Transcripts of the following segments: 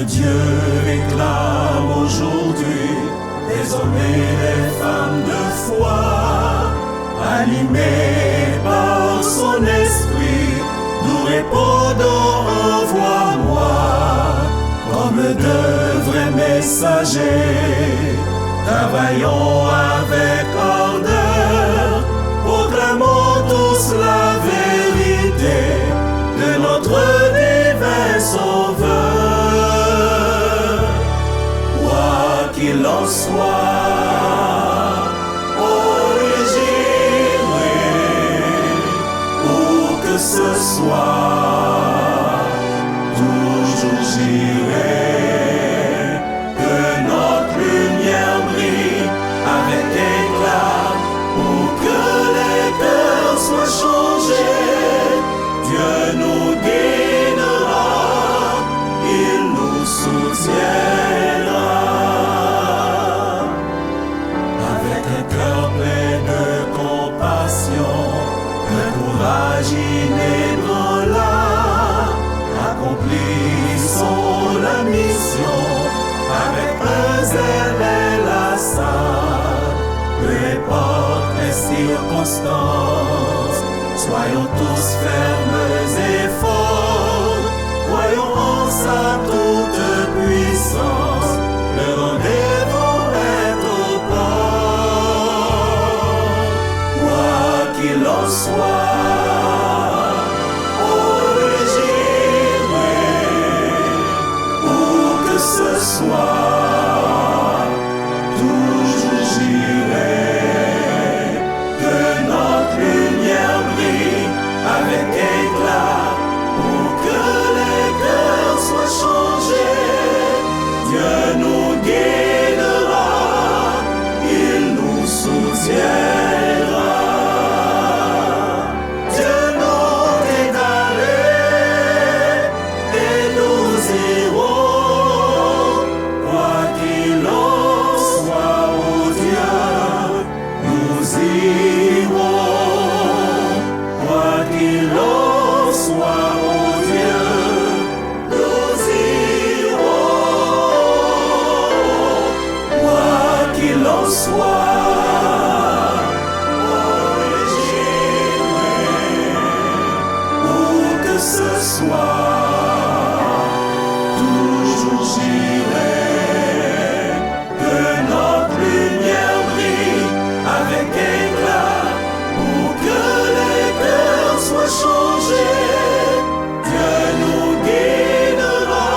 Dieu réclame aujourd'hui des hommes et des femmes de foi, animés par son esprit, nous répondons envoie-moi, comme de vrais messagers, travaillons avec ardeur, proclamons tous la vérité de notre divin Sauveur. Quoi qu'il en soit, où que ce soit, toujours j'irai, que notre lumière brille avec éclat, pour que les cœurs soient changés. Dieu nous guidera, il nous soutiendra. Avec un cœur plein de compassion, de courage inébranlable, accomplissons la mission avec un zèle inlassable. Peu importe les circonstances, soyons tous fermes et forts, croyons en sa toute puissance, le rendez-vous est au port. Quoi qu'il en soit, où que ce soit, toujours j'irai, que notre lumière brille avec éclat, pour que les cœurs soient changés. Dieu nous guidera, il nous soutiendra. Dieu nous est allé et nous irons, quoi qu'il en soit, oh Dieu, nous irons. Quoi qu'il en soit, oh Dieu, nous irons. Quoi qu'il en soit, où que ce soit, toujours j'irai, que notre lumière brille avec éclat, pour que les cœurs soient changés. Dieu nous guidera,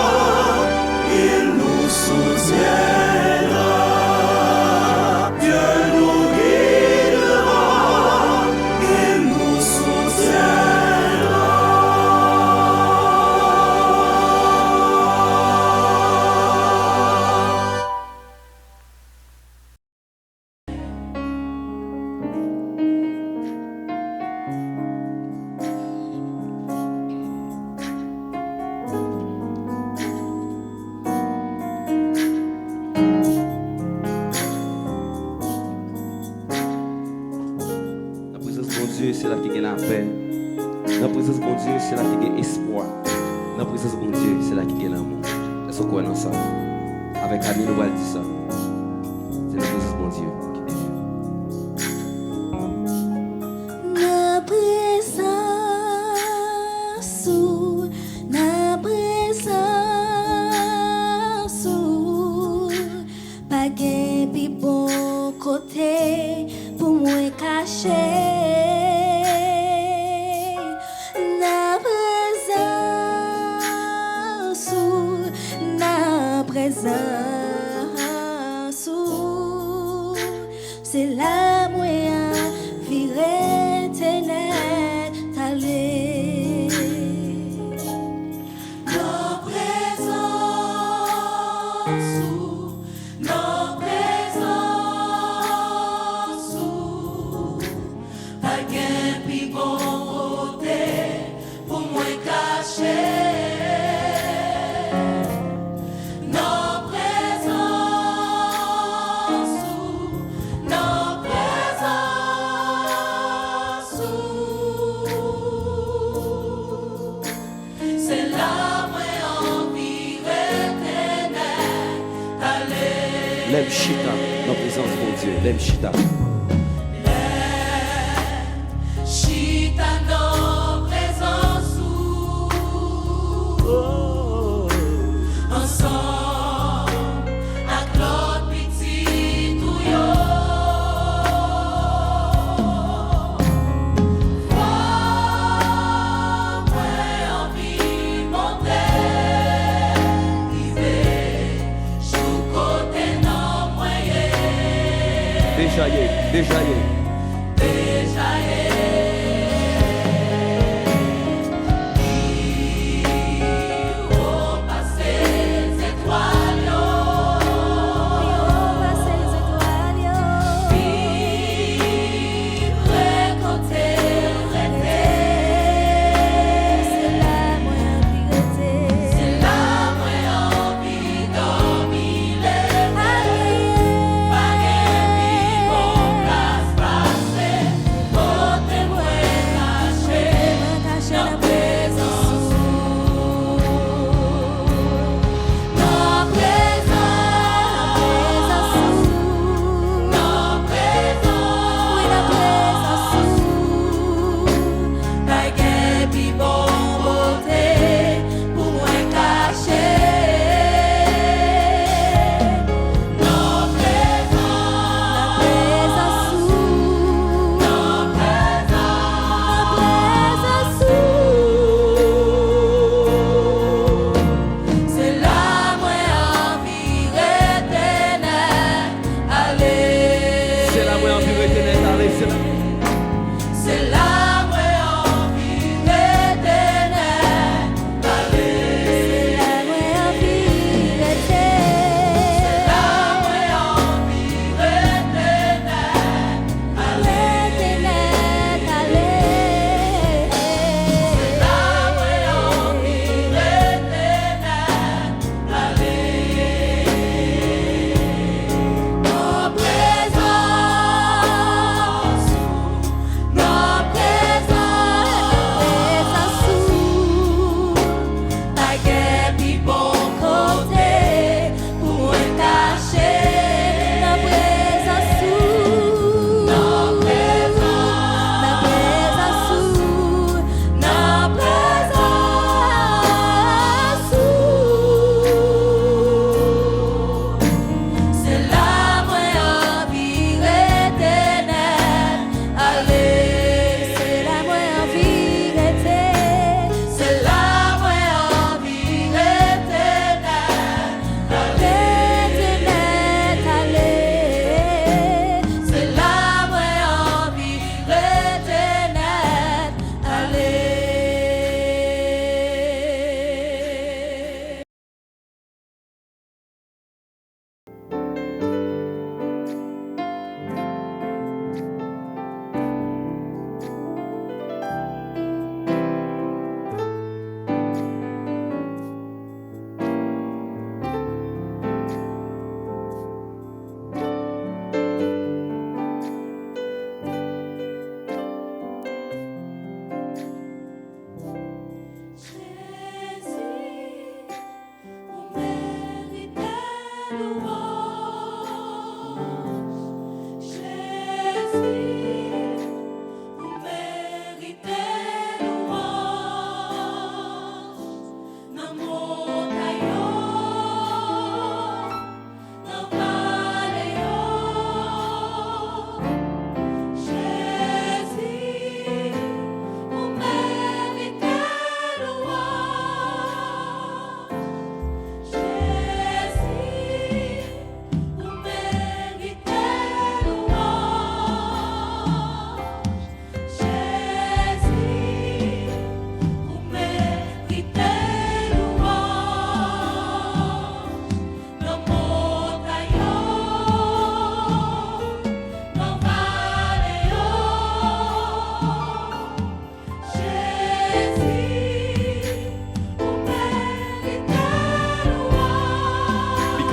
il nous soutiendra. Dieu nous guidera, il nous soutiendra. La présence de mon Dieu, c'est là qu'il y a la paix. La présence de mon Dieu, c'est là qu'il y a espoir. La présence de mon Dieu, c'est là qu'il y a l'amour. Est-ce qu'on connaît ça? Avec Camille, nous allons dire ça. C'est la présence de mon Dieu qui est Na présence, na présence, pas gain pi bon côté pour moi cacher. Na présence, c'est la moyen virer ténèbres t'aller. Nos présences, nos présences, pas gain pi bon côté pour moi cacher. Nos présences. chita dans la présence de mon Dieu. L'aime chita. Chita dans présence ensemble avec l'autre petit touillon. Moi envie monter, river, chou côté non moyen. Déjà y est, déjà y est. Déjà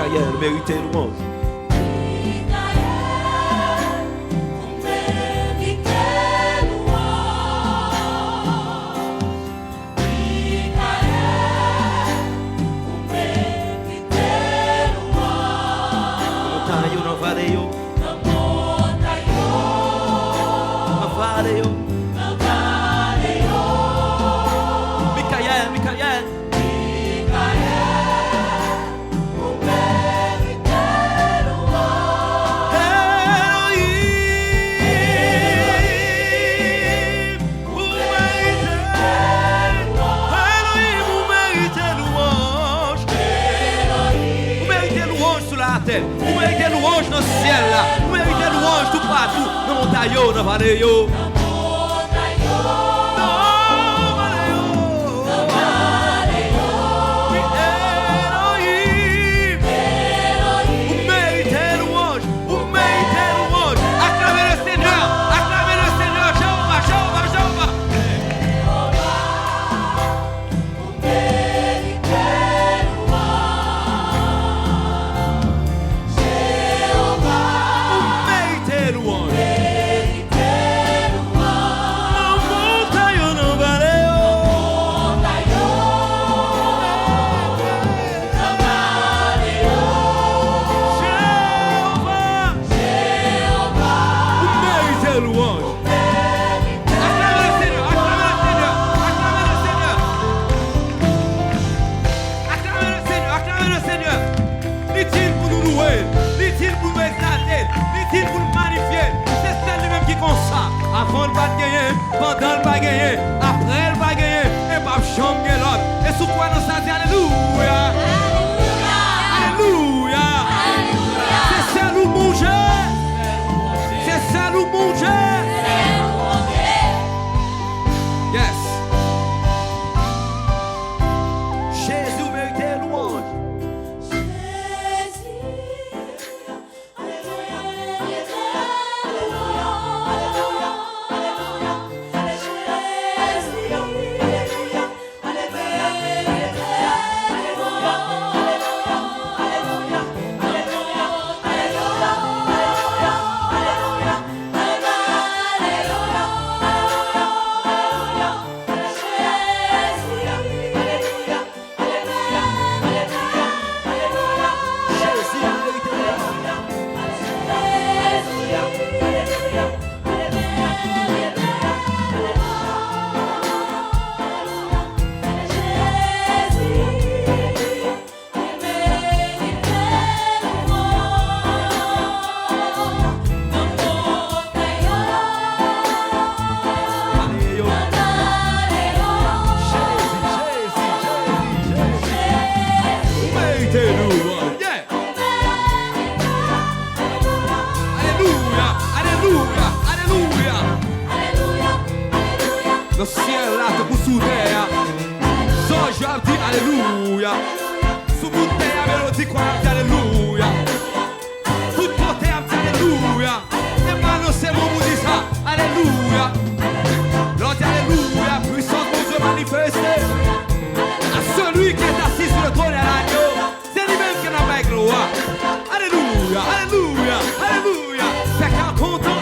Michael méritait louange. terre. Vous méritez louange dans le ciel là. Vous méritez louange tout partout. Dans mon taillot, dans vallée yo. Avant le pas gagner, pendant le pas gagner, après le pas gagner, et pas chambre l'autre. Et sous quoi nous ça dit alléluia. Alléluia. C'est ça nous manger. C'est ça nous manger. Yes. Jésus mérite louange. Le ciel là te pour sous terre. So je dis alléluia. Sous bout de terre mélodie quoi dit alléluia. Tout côté dit alléluia. Et maintenant c'est mon vous dit ça. Alléluia. L'autre dit alléluia. Puissance de Dieu manifestée. À celui qui est assis sur le trône et à l'agneau. C'est lui-même qui n'a pas gloire. Alléluia. Alléluia. Alléluia. C'est qu'un content.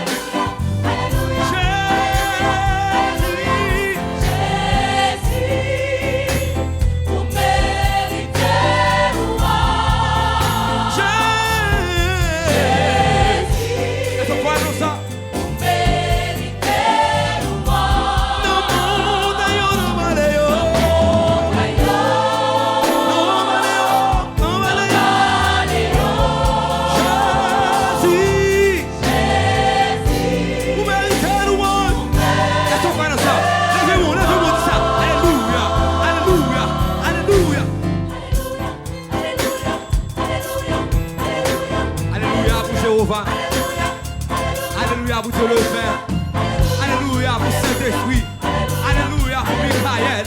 Alléluia pour Dieu le Père. Alléluia pour Saint-Esprit. Alléluia pour Michael.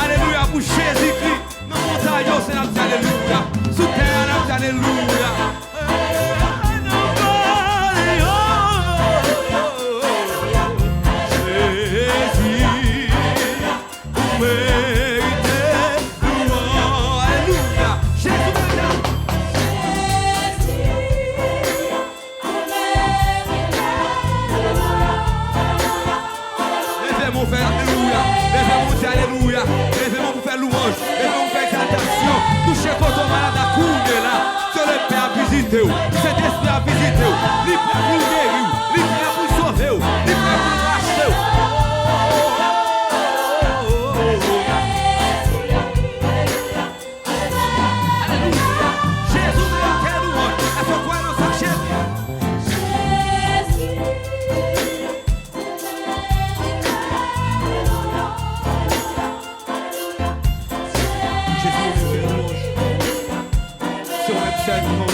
Alléluia pour Jésus-Christ. Dans mon taillot, c'est notre alléluia. Sous terre, notre alléluia. Jésus, vous méritez louange. Alléluia. Jésus, levez-moi faire alléluia, levez-moi dire alléluia, levez-moi pour faire louange, levez-moi pour faire exaltation. Touchez quand on malade à couler là, sur le Père à visiter, cet esprit à visiter, il prêt pour guérir, il prêt pour sauver, il prêt pour racheter. Alléluia, Jésus mérite louange, est-ce qu'on croit dans sa chair? Jésus mérite louange. Sur le ciel, nous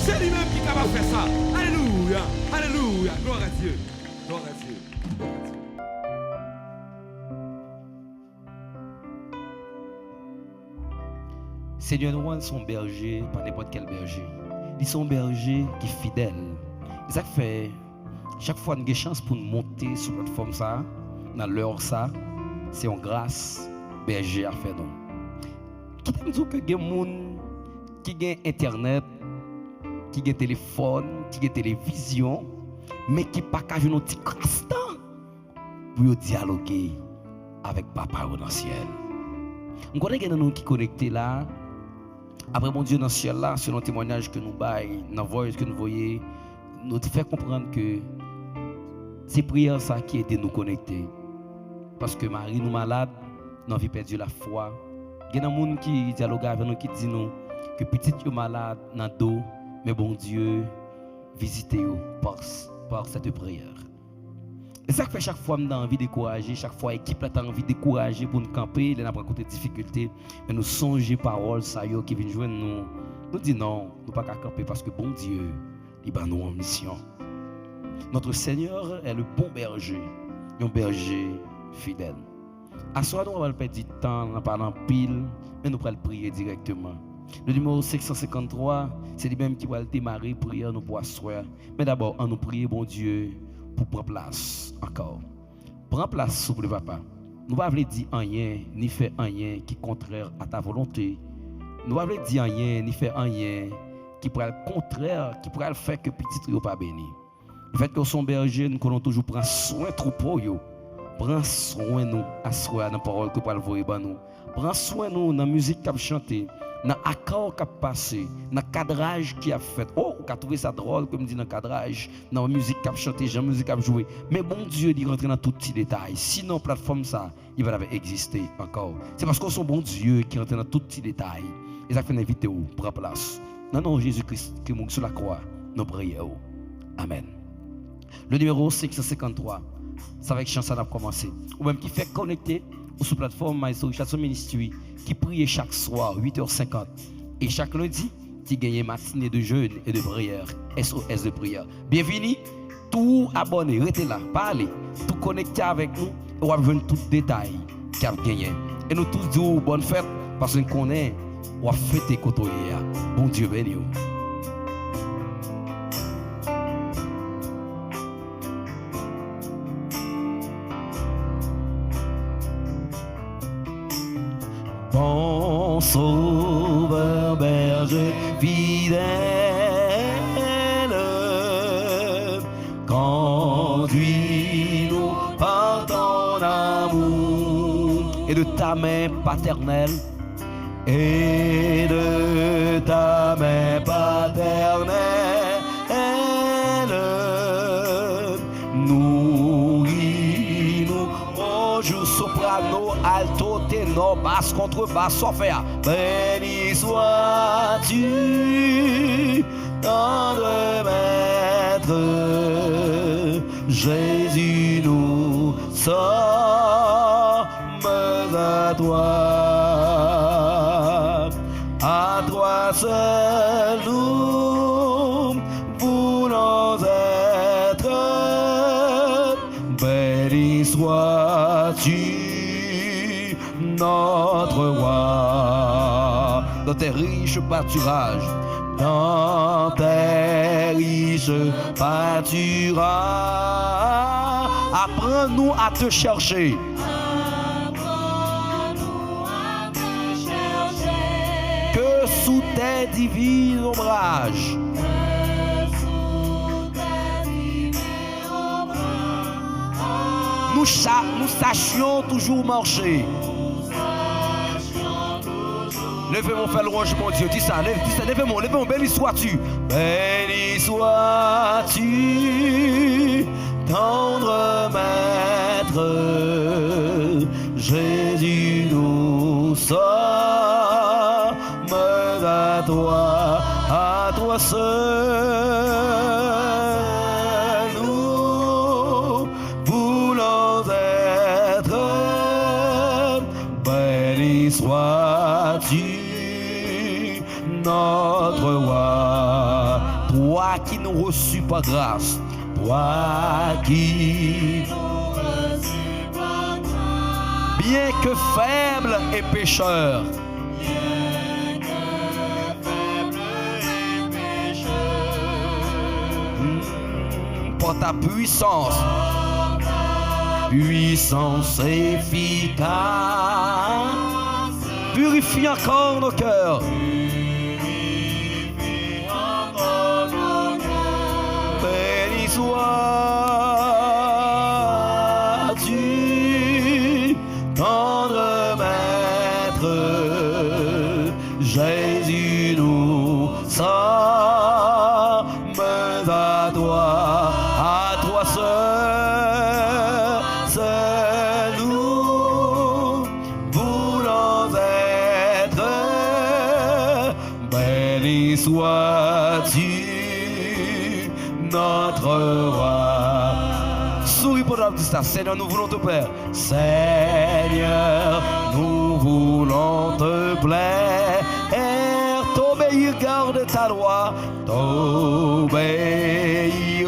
C'est lui-même qui est capable de faire ça. Alléluia. Alléluia. Gloire à Dieu. Gloire à Dieu. Gloire à Dieu. Seigneur, nous sommes berger, pas n'importe quel berger. Ils sont bergers qui sont fidèles. Ça fait, chaque fois nous avons une chance pour nous monter sur la plateforme, ça, dans l'heure, ça, c'est une grâce berger à faire. Qui me dit que il y a des gens qui ont Internet, qui ont téléphone, qui ont télévision, mais qui n'ont pas qu'à jouer un petit instant pour dialoguer avec Papa dans le ciel. On connaît qu'il y a des gens qui sont connectés là. Après, mon Dieu, dans le ciel là, selon le témoignage que nous baillons, dans la voix que nous voyons, nous fait comprendre que c'est prière ça qui aide nous connecter. Parce que Marie nous malade, nous avons perdu la foi. Il y a des gens qui dialoguent avec nous, qui disent nous que petit est malade dans le dos, mais bon Dieu, visitez-vous par cette prière. Et ça fait chaque fois que nous avons envie de décourager, chaque fois l'équipe a envie de décourager pour nous camper, nous avons rencontré des difficultés, mais nous songeons paroles qui viennent jouer nous. Nous disons non, nous ne pouvons pas camper parce que bon Dieu, il va nous en mission. Notre Seigneur est le bon berger, un berger fidèle. À ce soir, nous allons perdre du temps en parlant pile, mais nous allons prier directement. Le numéro 553, c'est lui-même qui va démarrer la prière nous pour asseoir. Mais d'abord, on nous prie, bon Dieu, pour prendre place encore. Prends place, s'il vous plaît, papa. Nous ne pouvons pas dire rien, ni faire rien qui est contraire à ta volonté. Nous ne pouvons pas dire rien, ni faire rien qui pourrait être contraire, qui pourrait le faire que petit trio pas béni. Le fait que son berger, nous connaissons toujours prendre soin de troupeau. Prends soin de nous, asseoir dans la parole que nous voyons dans nous. Prends soin de nous dans la musique qu'on a chantée, dans l'accord qui a passé, dans le cadrage qui a fait. Oh, on a trouvé ça drôle, comme dit dans le cadrage, dans la musique qui a chanté, dans la musique qui a joué. Mais bon Dieu, il rentre dans tout petit détail. Sinon, la plateforme, ça, il va exister encore. C'est parce qu'on est bon Dieu qui rentre dans tout petit détail. Et ça fait inviter vous, prends place. Non, non, Jésus-Christ qui est mort sur la croix, nous prions. Amen. Le numéro 553, c'est avec chanson à commencer. Ou même qui fait connecter sur la plateforme Maestro Richardson Ministry, qui prie chaque soir, 8h50. Et chaque lundi, qui gagne matinée de jeûne et de prière, SOS de prière. Bienvenue, tout abonné, restez là, parlez, tout connecté avec nous, et on va voir tout détail qui a gagné. Et nous tous disons bonne fête, parce qu'on connaît, on va fêter côté. Bon Dieu béni. Bon sauveur berger fidèle, conduis-nous par ton amour et de ta main paternelle, et de ta main paternelle, nourris-nous au jour soprano, alto, ténor, basse, contrebasse, solfège. Béni sois-tu, tendre maître, Jésus, nous sommes à toi seul nous voulons être. Béni sois-tu, notre roi, dans tes riches pâturages, dans tes riches pâturages. Apprends-nous à te chercher. Que sous tes divins ombrages, nous sachions toujours marcher. Levez-moi, fais louange, mon Dieu. Dis ça, levez-moi, béni sois-tu. Béni sois-tu, tendre maître, Jésus, nous sommes à toi seul, nous voulons être. Béni sois-tu, notre roi, toi qui nous reçus par grâce, toi qui nous reçus par grâce, bien que faible et pécheur, par ta puissance, puissance efficace, purifie encore nos cœurs. Béni sois-tu, tendre Maître, Jésus, nous sommes à toi seul nous voulons être. Béni sois-tu, notre roi. Souris pour la petite star. Seigneur, nous voulons te plaire. Seigneur, nous voulons te plaire. T'obéir, garde ta loi. T'obéir,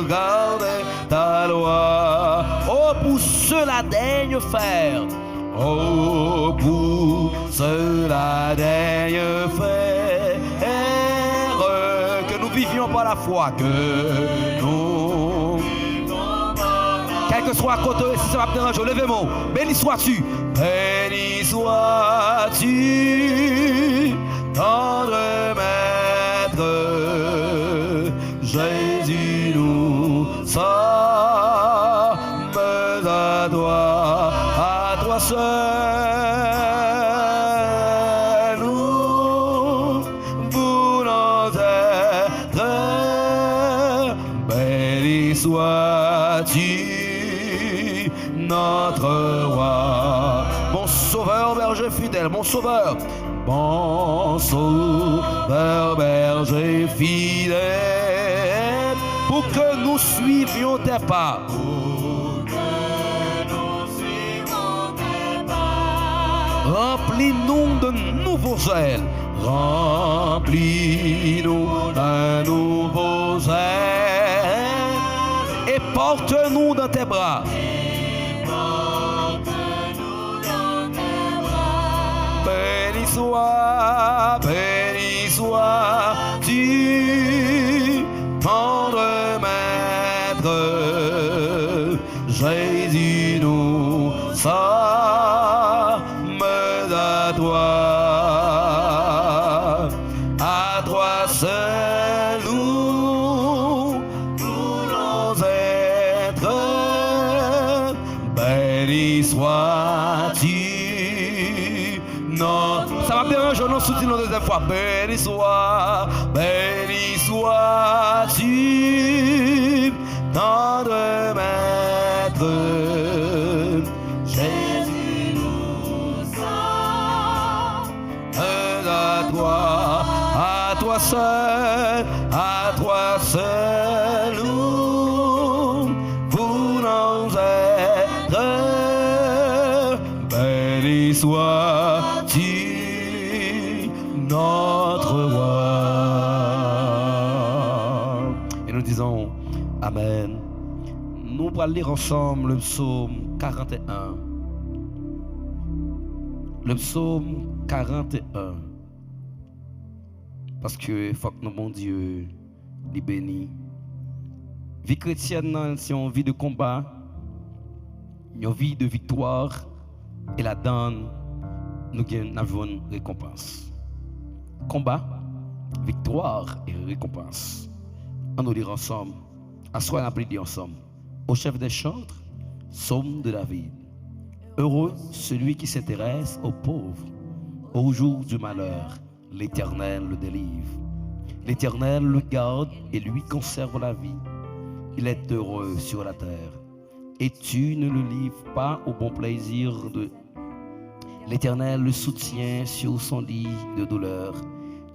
garde ta loi. Oh, pour cela daigne faire. Oh, pour cela daigne faire. Que nous vivions par la foi. Que nous, quel que soit à côté, si ça va me déranger, levez-moi. Béni sois-tu. Béni sois-tu, tendre Maître, Jésus, nous sommes à toi seul nous voulons être. Béni sois-tu, notre roi, mon sauveur, berger fidèle, mon sauveur, berger fidèle, pour que nous suivions tes pas. Remplis-nous de nouveaux ailes, remplis-nous d'un nouveau zèle, et porte-nous dans tes bras. Béni sois-tu, tendre Maître, Jésus, nous sommes à toi seul nous voulons être. Béni sois-tu, non, ça va bien, je n'en soutiens une deuxième fois. Béni sois-tu, tendre Maître, Jésus, nous sommes à toi seul nous voulons être. Béni sois-tu, notre roi. Et nous disons Amen. Nous allons lire ensemble le psaume 41. Le psaume 41. Parce que faut que mon Dieu les bénisse. Vie chrétienne, c'est une vie de combat, une vie de victoire, et là-dedans, nous avons une récompense. Combat, victoire et récompense. On nous lire ensemble. Assoyons la prière ensemble. Au chef des chantres, psaume de David. Heureux celui qui s'intéresse aux pauvres, au jour du malheur. L'Éternel le délivre. L'Éternel le garde et lui conserve la vie. Il est heureux sur la terre. Et tu ne le livres pas au bon plaisir de... L'Éternel le soutient sur son lit de douleur.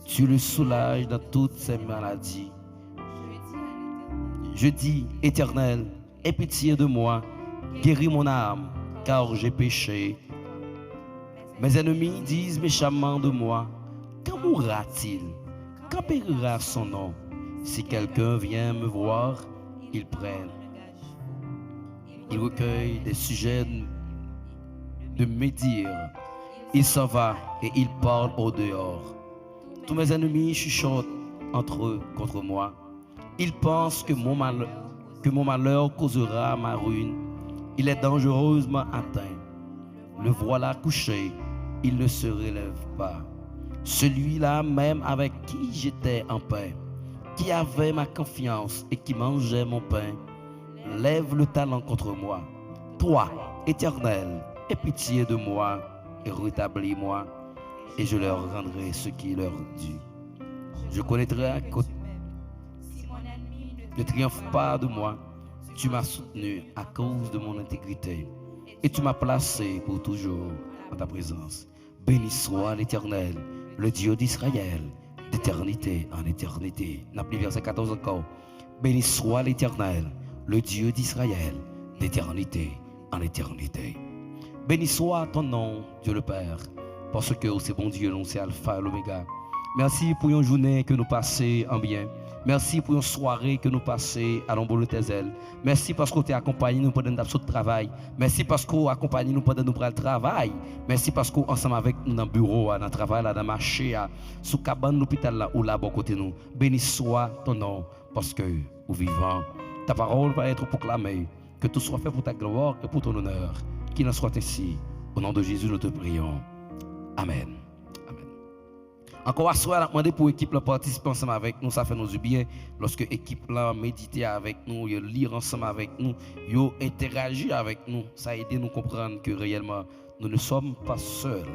Tu le soulages dans toutes ses maladies. Je dis, Éternel, aie pitié de moi, guéris mon âme, car j'ai péché. Mes ennemis disent méchamment de moi, quand mourra-t-il? Quand périra son nom? Si quelqu'un vient me voir, il prenne. Il recueille des sujets de médire. Il s'en va et il parle au dehors. Tous mes ennemis chuchotent entre eux contre moi. Ils pensent que mon malheur causera ma ruine. Il est dangereusement atteint. Le voilà couché, il ne se relève pas. Celui-là même avec qui j'étais en paix, qui avait ma confiance et qui mangeait mon pain, lève le talon contre moi. Toi, Éternel, aie pitié de moi et rétablis-moi, et je leur rendrai ce qui leur dû. Je connaîtrai que ne triomphe pas de moi. Tu m'as soutenu à cause de mon intégrité, et tu m'as placé pour toujours en ta présence. Béni soit l'Éternel, le Dieu d'Israël, d'éternité en éternité. N'appelez verset 14 encore. Béni soit l'Éternel, le Dieu d'Israël, d'éternité en éternité. Béni soit ton nom, Dieu le Père, parce que c'est bon Dieu, c'est Alpha et l'Oméga. Merci pour une journée que nous passons en bien. Merci pour une soirée que nous passons à l'ombre de tes ailes. Merci parce que tu as accompagné nous pendant notre travail. Merci parce que tu as accompagné nous pendant notre travail. Merci parce que ensemble avec nous dans le bureau, dans le travail, dans le marché, sous la cabane, l'hôpital là ou là, à côté de nous. Béni soit ton nom parce que nous vivons. Ta parole va être proclamée. Que tout soit fait pour ta gloire et pour ton honneur. Qu'il en soit ainsi. Au nom de Jésus, nous te prions. Amen. Encore à soi, on a demandé pour l'équipe de participer ensemble avec nous, ça fait nous du bien. Lorsque l'équipe là médite avec nous, lire ensemble avec nous, interagir avec nous, ça a aidé nous comprendre que réellement nous ne sommes pas seuls.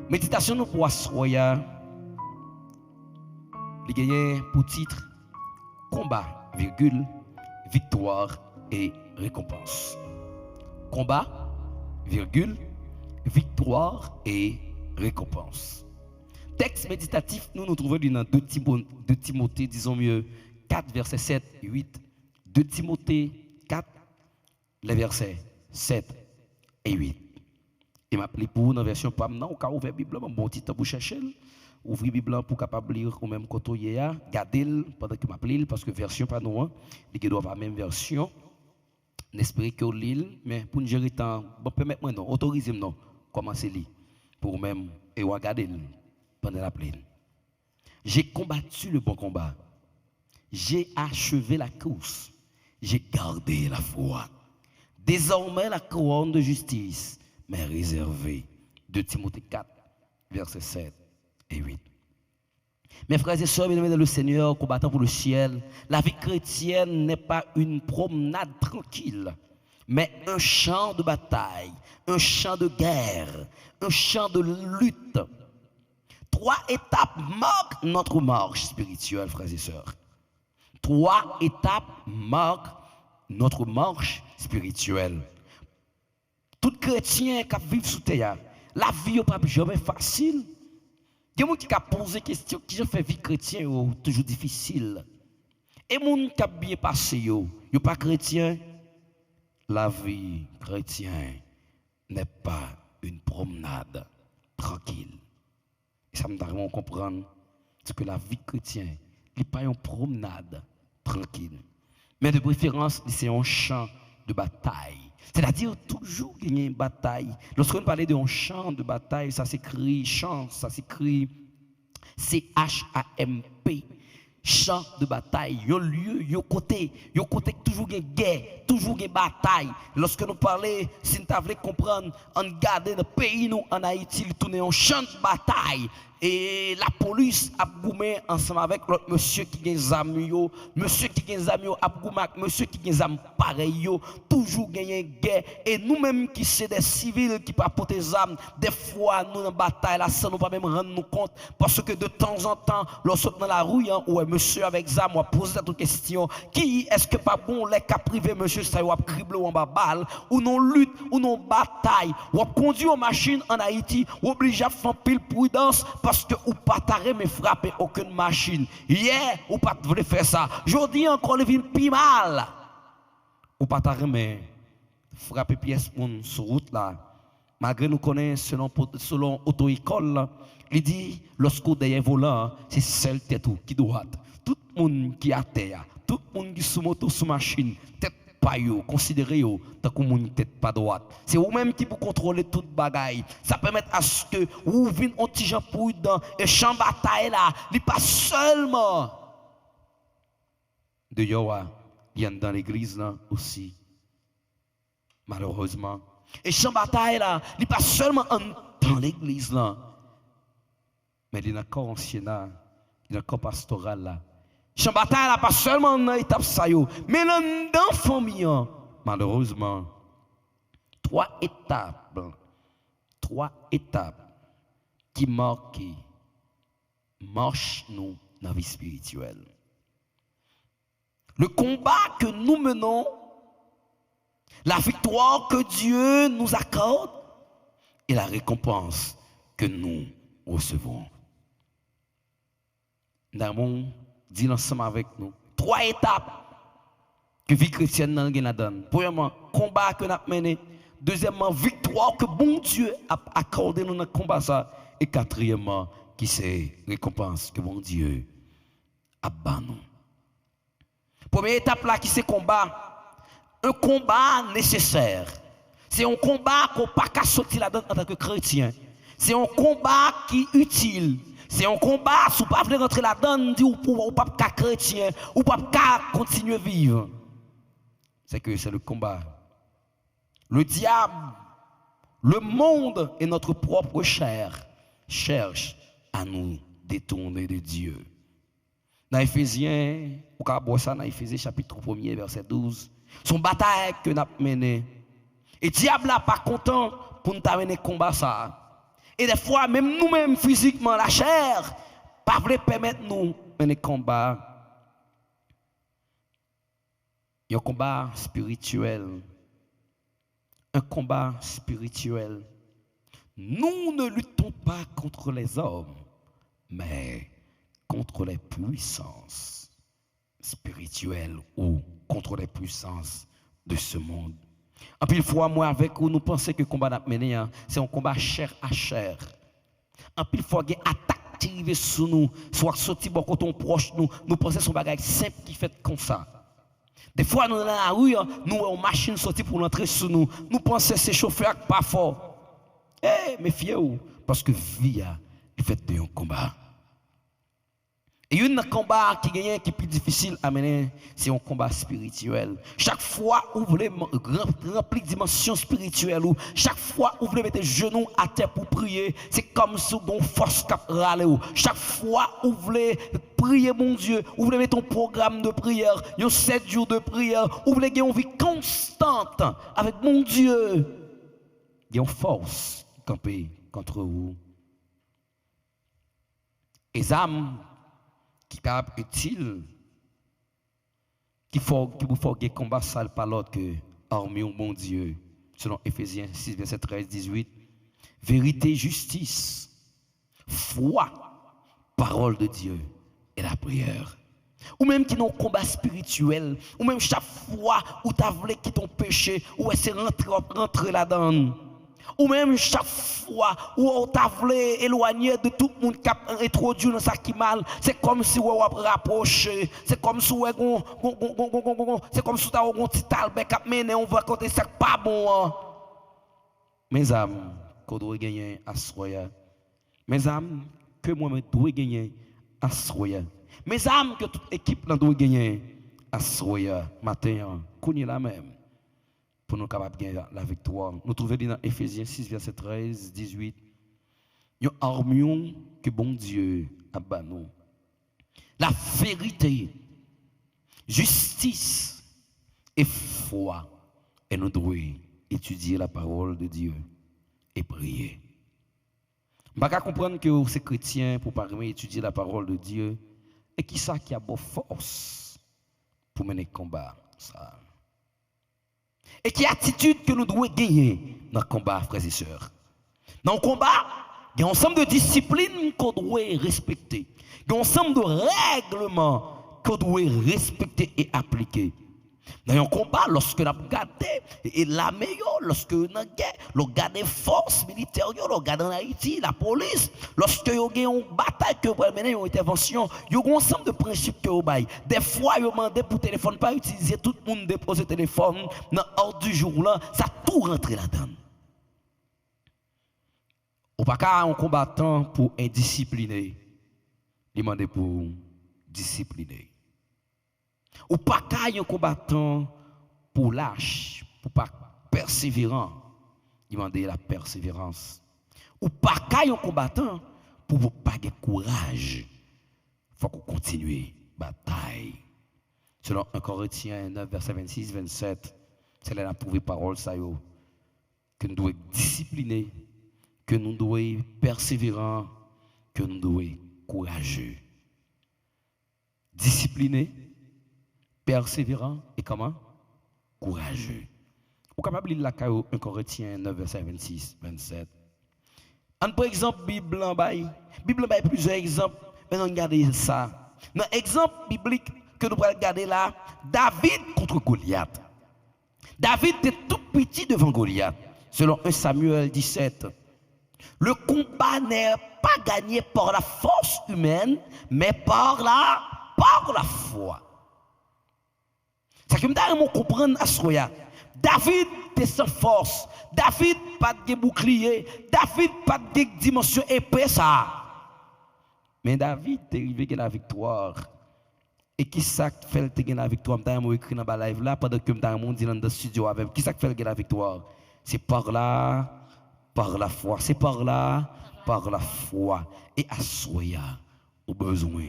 Méditation nous pour soi, il gagne pour titre combat, virgule, victoire et récompense. Combat, virgule, victoire et récompense. Texte méditatif, nous trouvons dans 2 Timothée, disons mieux, 4, versets 7 et 8. 2 Timothée 4, les versets 7 et 8. Et m'appelez pour dans la version PAM, non, quand ouvrir la Bible, bon petit temps pour chercher. Ouvrir la Bible pour capable lire au même côté, garder pendant que m'appelle, parce que version pas nous, il doit avoir la même version. N'espérez que l'île, mais pour nous gérer le temps, bon, permettez-moi non, autorisez-moi non, commencez à lire pour même et regarder pendant la plaine. J'ai combattu le bon combat. J'ai achevé la course. J'ai gardé la foi. Désormais, la couronne de justice m'est réservée. 2 Timothée 4, versets 7 et 8. Mes frères et sœurs, bien-aimés dans le Seigneur, combattant pour le ciel, la vie chrétienne n'est pas une promenade tranquille, mais un champ de bataille, un champ de guerre, un champ de lutte. 3 étapes marquent notre marche spirituelle, frères et sœurs. 3 étapes marquent notre marche spirituelle. Tout chrétien qui vit sous terre, la vie n'est pas jamais facile. Il y a des gens qui posent des questions qui ont fait vie chrétienne toujours difficile. Et les gens qui ont bien passé, ils ne sont pas chrétiens. La vie chrétienne n'est pas une promenade tranquille. Et ça me donne vraiment comprendre que la vie chrétienne n'est pas une promenade tranquille. Mais de préférence, c'est un champ de bataille. C'est-à-dire toujours qu'il y a une bataille. Lorsqu'on parle d'un champ de bataille, ça s'écrit champ, ça s'écrit C-H-A-M-P. Champ de bataille, un lieu, un côté toujours une guerre, toujours une bataille. Lorsque nous parlons, si nous voulons comprendre, on garde le pays, nous en Haïti, il tourne en champ de bataille. Et la police a goumé ensemble avec l'autre monsieur qui a des amis, monsieur qui a des amis, a goumé avec monsieur qui a des amis pareils, toujours gagné guerre. Et nous-mêmes qui sommes des civils qui pas porter des armes, des fois nous en bataille, là, ça nous pas même rendre nous compte. Parce que de temps en temps, lorsque dans la rue, ouais, monsieur avec des armes, on pose cette question, qui est-ce que pas bon, les cas privés, monsieur, ça va cribler en bas balle, ou non lutte, ou non bataille, ou conduire une machine en Haïti, ou obligé à faire pile prudence, parce que ou pas t'arrêter mais frapper aucune machine. Hier, ou pas voulez faire ça. Aujourd'hui encore le vin plus mal. Ou pas t'arrêter mais frapper pièce sur route là. Malgré nous connaissons selon auto-école, il dit lorsqu'on derrière volant, c'est seule tête qui droite. Toute le monde qui est à terre, tout le monde qui est sous moto, sous machine, tête pas yo, considérez yo, tant que monde tête pas droite. C'est vous-même qui pour contrôler toute bagaille. Ça permet à ce que vous venez un petit gens pour dans et champ bataille là, il pas seulement de Yoa, il y a dans l'église là aussi. Malheureusement. Et champ bataille là, il pas seulement dans l'église là, mais il y a encore ancien là, il y a encore pastoral là. Champ bataille là, pas seulement dans l'étape ça yo, mais dans la famille, malheureusement, trois étapes qui marquent marche nous dans la vie spirituelle. Le combat que nous menons, la victoire que Dieu nous accorde et la récompense que nous recevons. Nous avons dit ensemble avec nous 3 étapes que vie chrétienne nous donne. Premièrement, combat que nous avons mené. Deuxièmement, victoire que bon Dieu a accordé nous dans le combat ça. Et quatrièmement, qui c'est récompense que bon Dieu a donné nous. Première étape là qui c'est combat. Un combat nécessaire. C'est un combat qu'on pas qu'à sortir là-dedans en tant que chrétien. C'est un combat qui est utile. C'est un combat si vous ne pouvez pas rentrer là-dedans, ou pas qu'à chrétien, ou pas qu'à continuer à vivre. C'est que c'est le combat. Le diable, le monde et notre propre chair cherchent à nous détourner de Dieu. Dans Éphésiens, au cas ça dans Éphésiens chapitre 1er verset 12, son bataille que nous avons menée. Et le diable n'est pas content pour nous amener combat ça. Et des fois, même nous-mêmes physiquement, la chair, pas voulait permettre nous mener combat. Il y a un combat spirituel. Un combat spirituel. Nous ne luttons pas contre les hommes, mais contre les puissances spirituelles ou contre les puissances de ce monde. En pile fois, moi avec vous, nous pensons que le combat n'a mené, c'est un combat chair à chair. En pile fois, il y a une attaque qui arrive sur nous, soit sorti bon côté proche nous pensons que c'est un bagage simple qui fait comme ça. Des fois, nous dans la rue, nous avons une machine sortie pour entrer sur nous. Nous pensons que c'est chauffeur pas fort. Méfiez-vous, parce que vie est faite d'un combat. Et il y a un combat qui est plus difficile à mener, c'est un combat spirituel. Chaque fois où vous voulez remplir la dimension spirituelle, chaque fois où vous voulez mettre les genoux à terre pour prier, c'est comme si vous avez une force qui râle. Chaque fois où vous voulez prier mon Dieu, où vous voulez mettre un programme de prière, 7 jours de prière, où vous voulez avoir une vie constante avec mon Dieu, il y a une force qui campe contre vous. Les âmes qui est utile, qui vous faut combat ça par l'autre que armée au bon Dieu, selon Éphésiens 6, verset 13, 18. Vérité, justice, foi, parole de Dieu et la prière. Ou même qui n'ont combat spirituel, ou même chaque fois où tu as voulu quitter ton péché, ou essayer de rentrer là-dedans. Ou même chaque fois où on t'a voulu éloigner de tout le monde qui a introduit dans ça qui mal, c'est comme si on a rapproché, c'est comme si on c'est comme si on a un petit talbé qui a mené, on va côté ça pas bon. Mes âmes, qu'on doit gagner à soya. Mes âmes, que moi je dois gagner à soya. Mes âmes, que toute équipe doit gagner à soya. Matin, qu'on est la même. Pour nous capables de gagner la victoire. Nous trouvons dans Éphésiens 6, verset 13, 18. Une armion que bon Dieu a banni. La vérité, justice et foi. Et nous devons étudier la parole de Dieu et prier. Je ne peux pas comprendre que ces chrétiens pour parler étudier la parole de Dieu et qui ça qui a bonne force pour mener le combat. Ça. Et qui attitude que nous devons gagner dans le combat, frères et sœurs. Dans le combat, il y a un ensemble de disciplines qu'on doit respecter. Il y a un ensemble de règlements qu'on doit respecter et appliquer. Dans un combat, lorsque nous avons gardé et l'armée, lorsque nous avons gardé force militaire, nous avons gardé en Haïti, la police, lorsque nous avons une bataille, que vous mener une intervention, il y a un ensemble de principes que vous avez. Des fois, vous demandez pour le téléphone, pas utiliser, tout le monde dépose le téléphone dans l'ordre du jour là, ça tout rentre là-dedans. Ou pas qu'à un combattant pour indiscipliné, demander pour discipliner. Ou pas qu'à un combattant pour lâche, pour pas persévérant, demander la persévérance. Ou pas qu'à un combattant pour pas de courage, faut qu'on continue bataille. Selon 1 Corinthiens 9 verset 26 27, c'est là la prouvée parole ça yo que nous devons être disciplinés, que nous devons être persévérants, que nous devons être courageux. Disciplinés, persévérants et comment? Courageux. Vous capable de lire la 1 Corinthiens 9 verset 26 27. Par exemple, Bible en bail. Bible en bail plusieurs exemples. Maintenant regardez ça. Dans l'exemple biblique que nous allons regarder là, David contre Goliath. David était tout petit devant Goliath. Selon 1 Samuel 17. Le combat n'est pas gagné par la force humaine, mais par la foi. C'est que nous comprendre à ce moment. David était sans force. David pas de bouclier. David pas de dimension épée ça. Mais David est arrivé à la victoire. Et qui ça fait la victoire? Je écrit dans la live là pendant que je suis dans le studio avec. Qui ça fait la victoire? C'est par là, par la foi. C'est par là, par la foi. Et à soya, au besoin,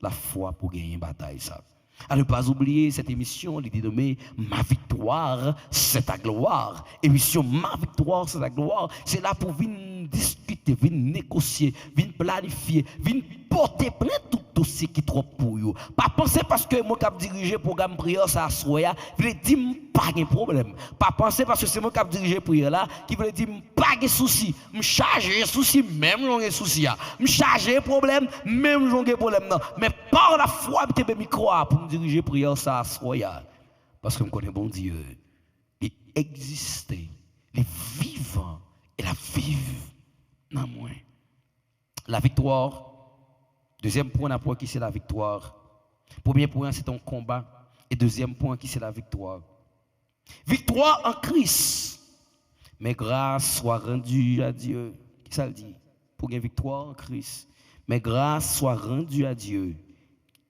la foi pour gagner une bataille ça. À ne pas oublier cette émission, il est nommée Ma victoire, c'est ta gloire. Émission Ma victoire, c'est ta gloire. C'est là pour venir discuter, venir négocier, venir planifier, venir porter plein de dossiers qui trop pour vous. Pas penser parce que moi qui dirige le programme prière ça soya, il veut dire pas de problème. Pas penser parce que c'est moi qui dirige prière là, qui veut dire pas de souci. Me charger souci même j'ai souci. Me charger problème même j'ai problème non. Mais par la foi que me croire pour me diriger prière ça soya. Parce que je connais bon Dieu. Il existe, il est vivant et la vive dans moi. La victoire. Deuxième point, on a qui c'est la victoire. Premier point, c'est ton combat. Et deuxième point, qui c'est la victoire. Victoire en Christ. Mais grâce soit rendue à Dieu. Qui ça le dit? Pour une victoire en Christ. Mais grâce soit rendue à Dieu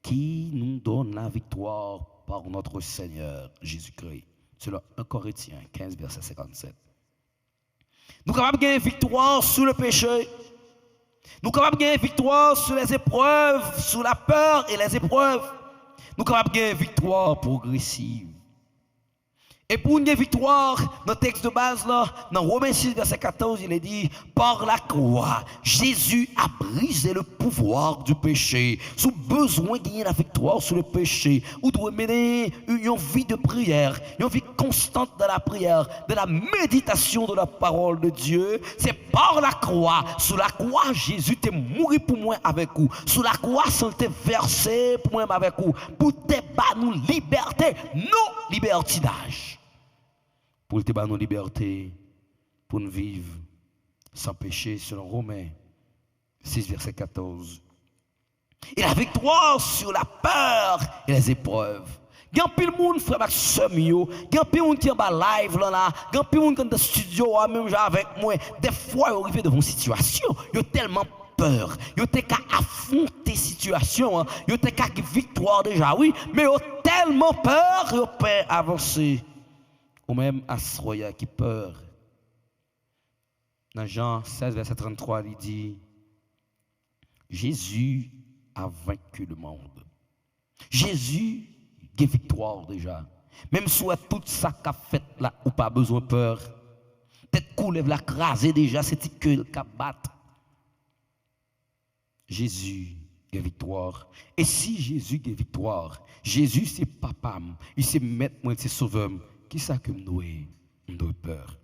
qui nous donne la victoire par notre Seigneur Jésus-Christ. Selon 1 Corinthiens 15, verset 57. Nous sommes capables de gagner victoire sur le péché. Nous sommes capables de gagner victoire sur les épreuves, sur la peur et les épreuves. Nous sommes capables de gagner victoire progressive. Et pour une victoire, dans le texte de base, là, dans Romains 6, verset 14, il est dit, par la croix, Jésus a brisé le pouvoir du péché. Sous besoin de gagner la victoire sur le péché, ou de mener une vie de prière, une vie constante dans la prière, de la méditation de la parole de Dieu. C'est par la croix, sous la croix, Jésus t'est mort pour moi avec vous. Sous la croix, il t'est versé pour moi avec vous. Pour te battre nous liberté, non libertinage. Pour te battre nos libertés, pour nous vivre sans péché, selon Romains 6, verset 14. Et la victoire sur la peur et les épreuves. Il y a plus de monde, frère, avec ce mieux. Il y a plus de monde qui est en live, là. Il y a plus de monde qui est dans le studio, même avec moi. Des fois, ils arrivent devant une situation. Ils ont tellement peur. Ils ont qu'à affronter la situation. Ils ont qu'à victoire déjà, oui. Mais ils ont tellement peur, ils ont peur avancer. Ou même Asroya qui peur. Dans Jean 16, verset 33, il dit Jésus a vaincu le monde. Jésus a victoire déjà. Même si tout ça qu'a fait là, ou pas besoin de peur. Peut-être qu'on lève la crasée déjà, c'est que le cap battre. Jésus a victoire. Et si Jésus a victoire, Jésus c'est papa, il sait mettre moi, c'est sauveur. Qui ça que nous avons peur?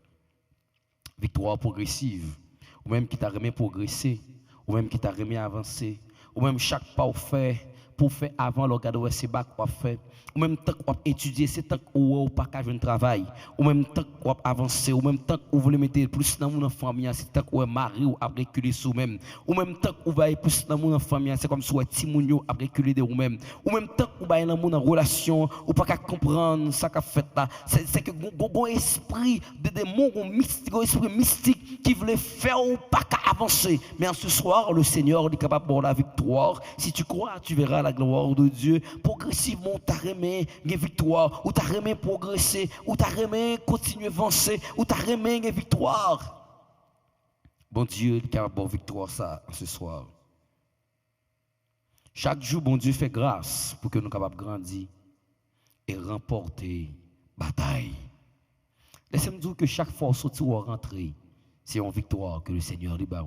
Victoire progressive, ou même qui t'a remis progresser, ou même qui t'a remis avancer, ou même chaque pas au fait pour faire avant le regarder c'est bac qu'on fait ou même temps qu'on étudier c'est temps ou pas qu'à un travail ou même temps qu'on avancer ou même temps qu'on veut mettre plus dans mon famille c'est temps qu'on mari ou a reculer sous même ou même temps qu'on va plus dans mon famille c'est comme si petit moun a reculer de ou même ou même temps qu'on va dans mon relation ou pas qu'à comprendre ça qu'a fait là c'est que gon esprit de démon esprit mystique qui voulait faire ou pas qu'à avancer mais en ce soir le Seigneur est capable de la victoire. Si tu crois, tu verras la gloire de Dieu. Progressivement, tu as remis une victoire, ou tu as remis progresser, ou tu as remis continuer à avancer, ou tu as remis une victoire. Bon Dieu est capable de victoire ça ce soir. Chaque jour, bon Dieu fait grâce pour que nous soyons capables de grandir et remporter bataille. Laissez-moi dire que chaque fois sortir ou rentrer, c'est une victoire que le Seigneur libère.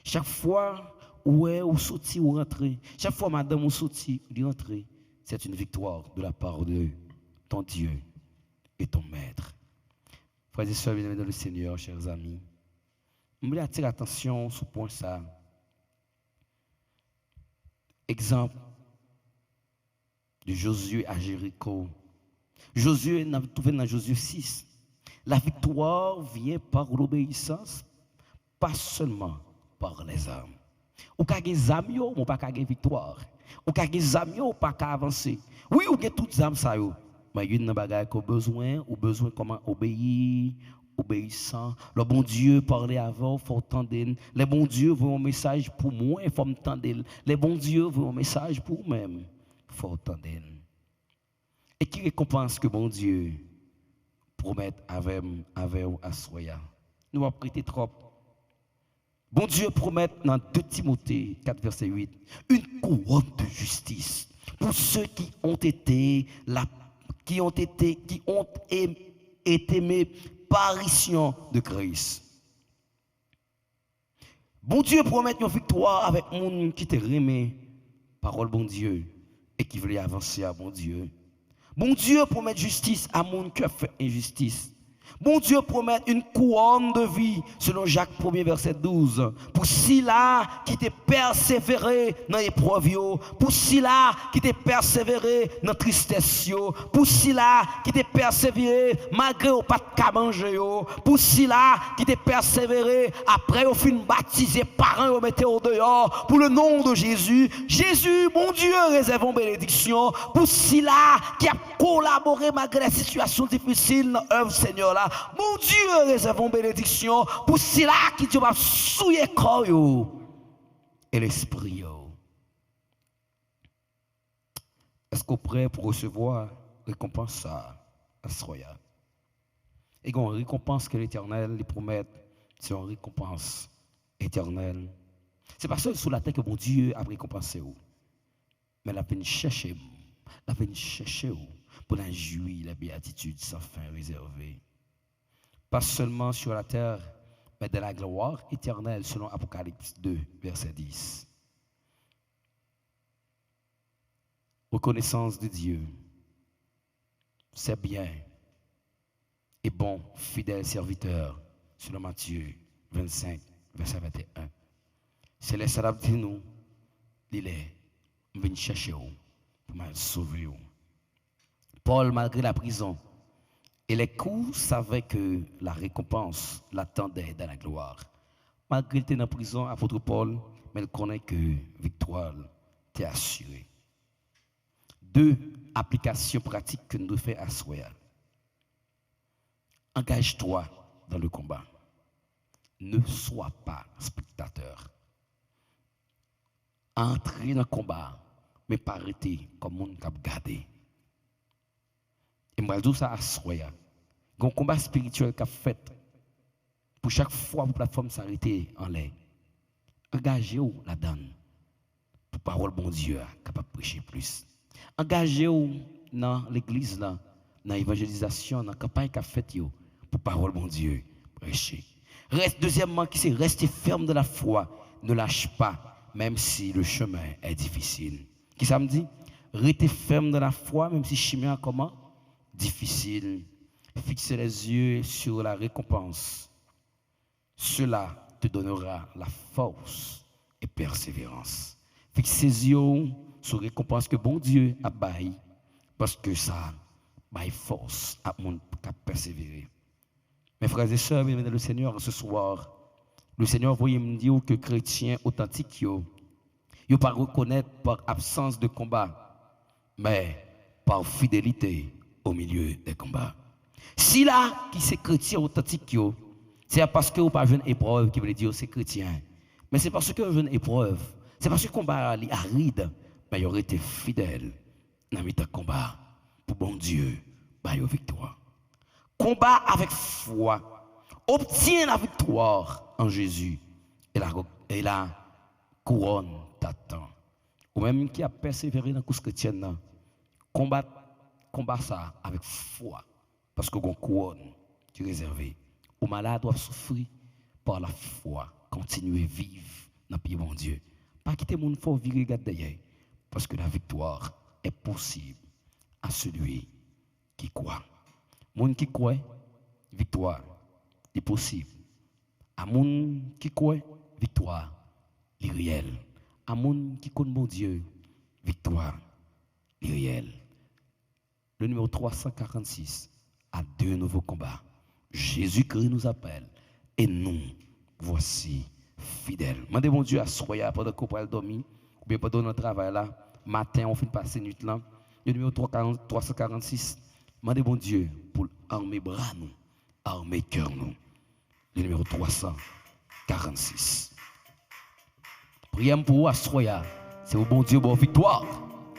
Chaque fois ou sorti ou rentrer, chaque fois madame ou sorti ou rentrer, c'est une victoire de la part de ton Dieu et ton maître. Frères et sœurs, bien-aimés dans le Seigneur, chers amis, je voulais attirer l'attention sur ce point ça. Exemple de Josué à Jéricho. Josué, nous trouvons dans Josué 6. La victoire vient par l'obéissance, pas seulement par les armes. Ou ka gen zam yo, ou pas ka gen victoire. Ou ka gen zam yo, ou pas ka avancer. Oui, ou gen toutes zam sa yo. Mais il y a une bagaille qu'on besoin, ou besoin comment obéir, obéissant. Le bon Dieu parlait avant, il faut entendre. Le bon Dieu veut un message pour moi, il faut m'entendre. Le bon Dieu veut un message pour moi-même, il faut entendre. Et qui récompense que bon Dieu promet avec Assoya. Nous avons prêté trop. Bon Dieu promet dans 2 Timothée 4, verset 8, une couronne de justice pour ceux qui ont été aimés parution de Christ. Bon Dieu promet une victoire avec monde qui te remet parole bon Dieu et qui veut avancer à bon Dieu. Bon Dieu promet justice à monde qui a fait injustice. Bon Dieu promet une couronne de vie, selon Jacques 1er, verset 12. Pour ceux-là qui t'est persévéré dans l'épreuve, pour ceux-là qui t'est persévéré dans la tristesse, pour ceux-là qui t'est persévéré malgré au pas de manger, pour ceux-là qui t'est persévéré après au fin baptisé, parents au mettez au dehors, pour le nom de Jésus. Jésus, mon Dieu, réserve une bénédiction. Pour ceux-là qui a collaboré malgré la situation difficile dans l'œuvre Seigneur là. Mon Dieu, réserve une bénédiction pour ceux-là qui Dieu va souiller le corps et l'esprit. Est-ce qu'on est prêt pour recevoir récompense ça à Soya? Et une récompense que l'Éternel lui promet, c'est une récompense éternelle. C'est pas seul sur la terre que mon Dieu a récompensé, mais la peine chercher, pour la jouir la béatitude sans fin réservée. Pas seulement sur la terre, mais de la gloire éternelle, selon Apocalypse 2, verset 10. Reconnaissance de Dieu, c'est bien et bon, fidèle serviteur, selon Matthieu 25, verset 21. C'est les salades de nous, il est venu chercher pour me sauver. Paul, malgré la prison, et les coups savaient que la récompense l'attendait dans la gloire. Malgré qu'il était dans la prison, apôtre Paul, mais il connaît que victoire t'est assurée. 2 applications pratiques que nous devons faire à Soya. Engage-toi dans le combat. Ne sois pas spectateur. Entrez dans le combat, mais pas arrêter comme monde qui a gardé. Et moi, je dis ça à Soya. Il y a un combat spirituel qui a fait pour chaque fois que la plateforme s'arrête en l'air. Engagez-vous là-dedans pour parole bon Dieu capable de prêcher plus. Engagez-vous dans l'église, dans l'évangélisation, dans la campagne qu'a faite pour parole bon Dieu prêcher. Deuxièmement, c'est rester ferme de la foi, ne lâche pas, même si le chemin est difficile. Qui ça me dit? Rester ferme de la foi, même si le chemin est comment? Difficile. Fixer les yeux sur la récompense. Cela te donnera la force et persévérance. Fixer les yeux sur récompense que bon Dieu a baillé, parce que ça baille force à mon qui persévérer. Mes frères et sœurs, bien le Seigneur, ce soir, le Seigneur voyait me dire que chrétiens authentiques, ils ne pas reconnaître par absence de combat, mais par fidélité au milieu des combats. Si là, qui c'est chrétien authentique, c'est parce que vous pas une épreuve qui veut dire c'est chrétien. Mais c'est parce que vous une épreuve. C'est parce que le combat est aride, mais il aurait été fidèle dans le combat pour bon Dieu, bah la victoire. Combat avec foi, obtient la victoire en Jésus et la couronne t'attend. Ou même qui a persévéré dans la course chrétienne, combat ça avec foi, parce que vous couronne qui est réservée. Aux malades doivent souffrir par la foi, continuer à vivre dans le pays de mon Dieu. Pas quitter mon fort virer derrière, parce que la victoire est possible à celui qui croit. Moun qui croit, victoire est possible. À moun qui croit, victoire est réelle. À moun qui connaît mon Dieu, victoire est réelle. Le numéro 346 a deux nouveaux combats. Jésus-Christ nous appelle et nous voici fidèles. Mandez mon Dieu à soya pendant qu'on peut dormir ou bien pendant notre travail là. Matin, on finit passer nuit là. Le numéro 346. Mandez mon Dieu pour armer bras nous, armer cœur nous. Le numéro 346. Prions pour vous à soya. C'est au bon Dieu, bonne victoire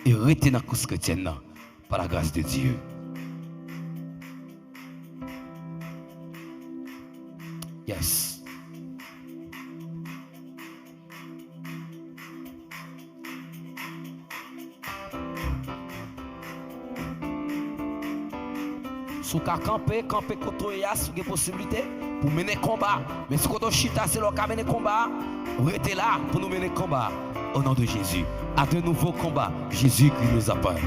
et restez dans la course chrétienne là, par la grâce de Dieu. Yes. Si vous camper contre ya, si vous avez possibilité pour mener combat. Mais si vous avez chita, c'est le cas mener combat. Restez là pour nous mener combat. Au nom de Jésus. À de nouveaux combats. Jésus qui nous appelle.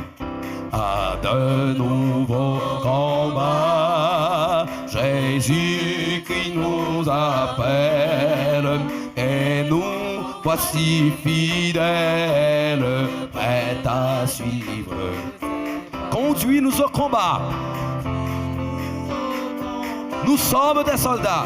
À de nouveaux combats. Jésus qui nous appelle. Et nous voici fidèles, prêts à suivre. Conduis-nous au combat. Nous sommes des soldats.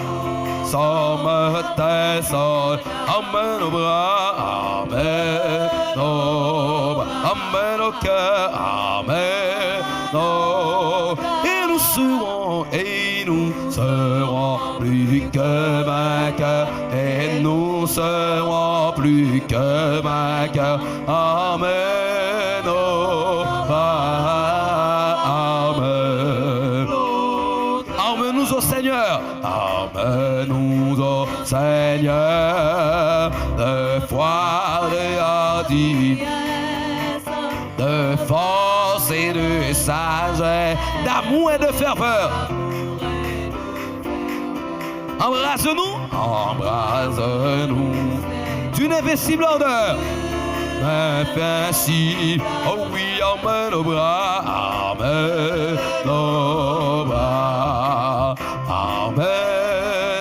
Sommes des soldats. Amen nos bras. Amen nos bras. Amen nos cœurs. Amen nos. Et nous serons plus que vainqueurs. Et nous serons plus que vainqueurs. Amen nos bras. Arme-nous au Seigneur, arme-nous au Seigneur, de foi et hardi, de force et de sagesse, d'amour et de ferveur. Embrasse-nous, embrasse-nous, d'une invincible ardeur. Ainsi, oh oui, arme nos bras, arme nos bras, arme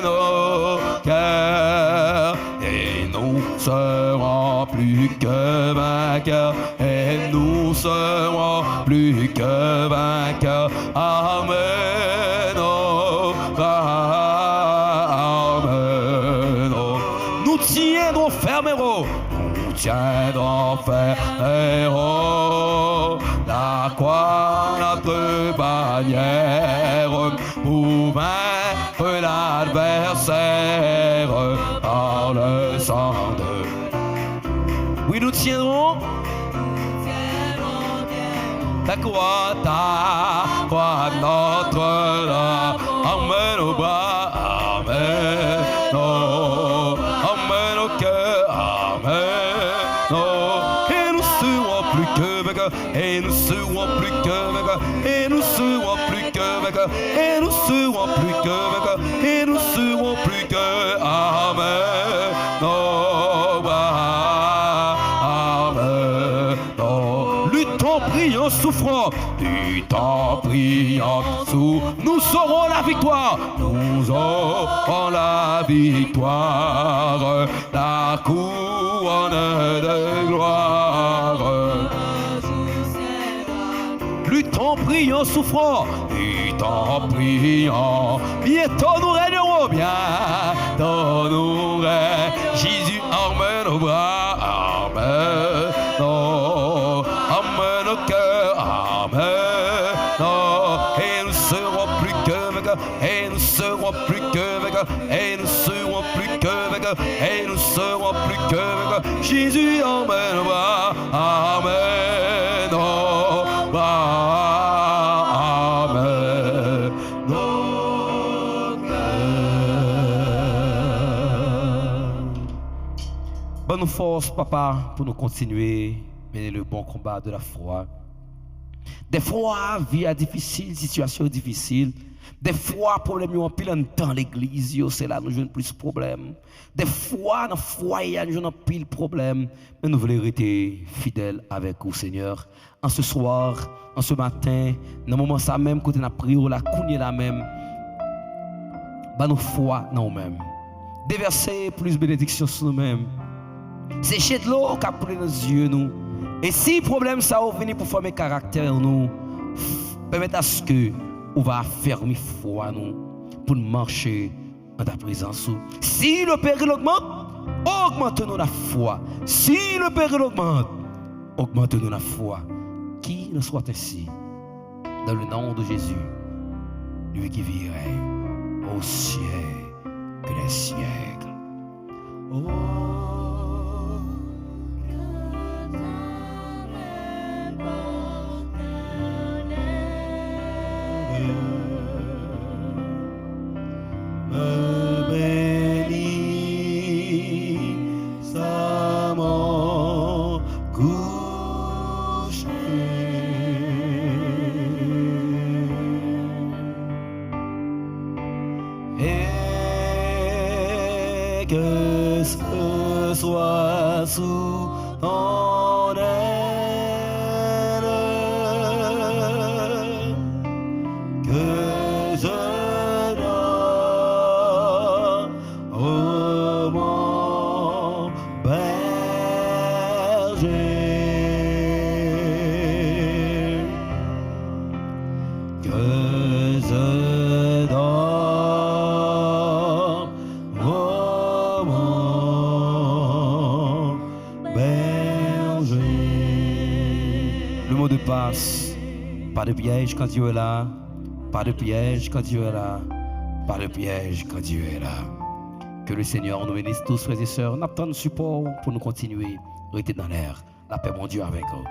nos cœurs, et nous serons plus que vainqueurs, et nous serons plus que vainqueurs, arme nos bras, arme nos. Nous tiendrons fermement. Tiendrons fermement la croix, notre bannière, pour vaincre l'adversaire par le sang de. Oui, nous tiendrons ta croix, notre arme nos bras, amen, arme nos cœurs, amen. Et nous serons plus que vainqueurs, et nous serons plus que vainqueurs, et nous serons plus que vainqueurs, et nous serons plus que vainqueurs, et nous serons plus que amen. Amen. Luttons, prions, souffrons, luttons, prions, souffrons. Nous saurons la victoire, nous aurons la victoire, la couronne de gloire. t'en priant souffrant, et t'en priant, bientôt nous régnerons bien, dans nous règne, Jésus emmène nos bras, amen, non, emmène nos cœurs, amen, non, et nous serons plus que vainqueurs, et nous serons plus que vainqueurs, et nous serons plus que vainqueurs, et nous serons plus que vainqueurs, Jésus emmène nos bras, amen, non, amen, nos cœurs. Bonne force, papa, pour nous continuer, mener le bon combat de la foi. Des fois, vie est difficile, situation difficile. Des fois, problème est en pile dans l'église, c'est là nous avons plus de problèmes. Des fois, dans le foyer, nous avons pile de problèmes. Mais nous voulons rester fidèles avec vous, Seigneur. En ce soir, en ce matin, dans le moment ça même, quand on a prié, la cognée la même, bah nous foi dans nous-mêmes. Déverser plus de bénédictions sur nous-mêmes. C'est de l'eau qui a pris nos yeux, nous. Et si le problème ça va venir pour former caractère nous, permettez à ce que on va affermir foi nous pour marcher en ta présence. Si le péril augmente, augmente-nous la foi. Si le péril augmente, augmente-nous la foi. Qu'il ne soit ainsi. Dans le nom de Jésus, lui qui vivrait au siècle des siècles. Oh. Me bénis, ça m'en couche. Et que ce soit sous ton aile, que je pas de piège quand Dieu est là, pas de piège quand Dieu est là, pas de piège quand Dieu est là. Que le Seigneur nous bénisse tous, frères et sœurs. Nous attendons support pour nous continuer, rester dans l'air. La paix, mon Dieu, avec vous.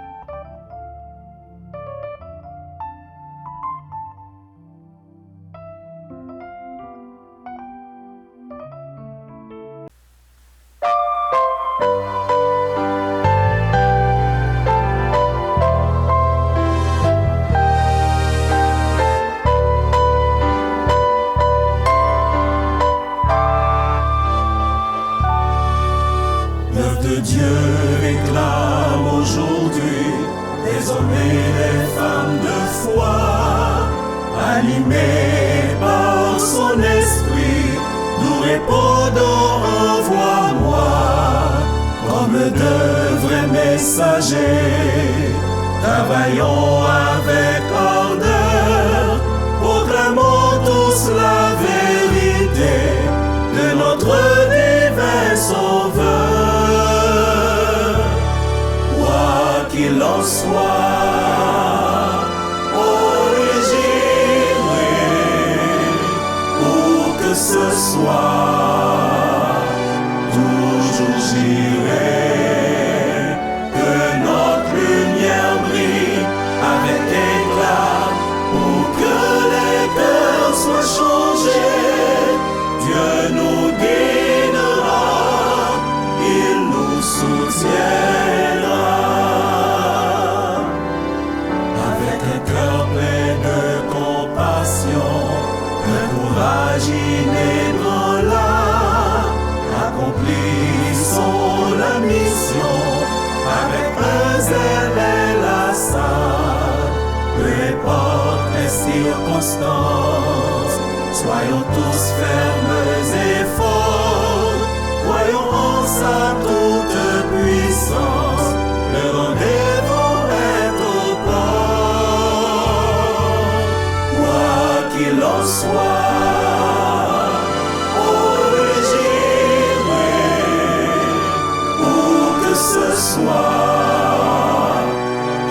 Dieu réclame aujourd'hui des hommes et des femmes de foi, animés par son esprit, nous répondons envoie-moi, comme de vrais messagers, travaillons avec ardeur, proclamons tous la vérité de notre divin Sauveur. Qu'il en soit origine, où que ce soit, toujours j'irai, que notre lumière brille avec éclat, pour que les cœurs soient changés. Dieu nous guidera, il nous soutiendra. Inébranlable, accomplissons la mission avec un zèle inlassable. Peu importe les circonstances, soyons tous fermes et forts, croyons en sa toute puissance. Le rendez-vous est aux portes. soir, j'irai, où que ce soit,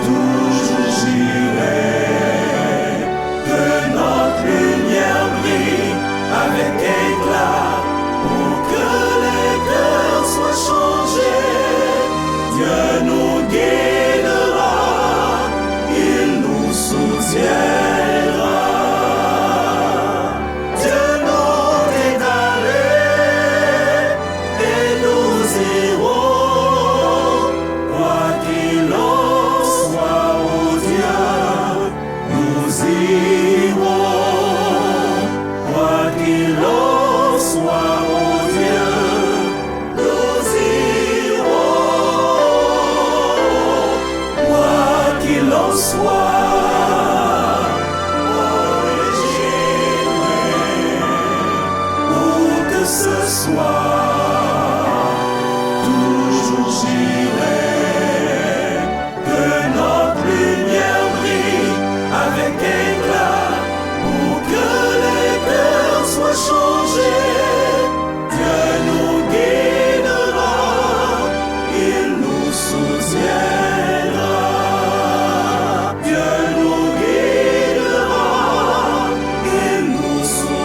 toujours j'irai, que notre lumière brille avec éclat, pour que les cœurs soient changés. Dieu nous guidera, il nous soutiendra. Dieu nous est allé et nous irons, quoi qu'il en soit, oh Dieu, nous irons, quoi qu'il en soit, oh Dieu, nous irons, quoi qu'il en soit. Ce soir, toujours j'irai, que notre lumière brille avec éclat, pour que les cœurs soient changés. Dieu nous guidera, il nous soutiendra. Dieu nous guidera, il nous soutiendra.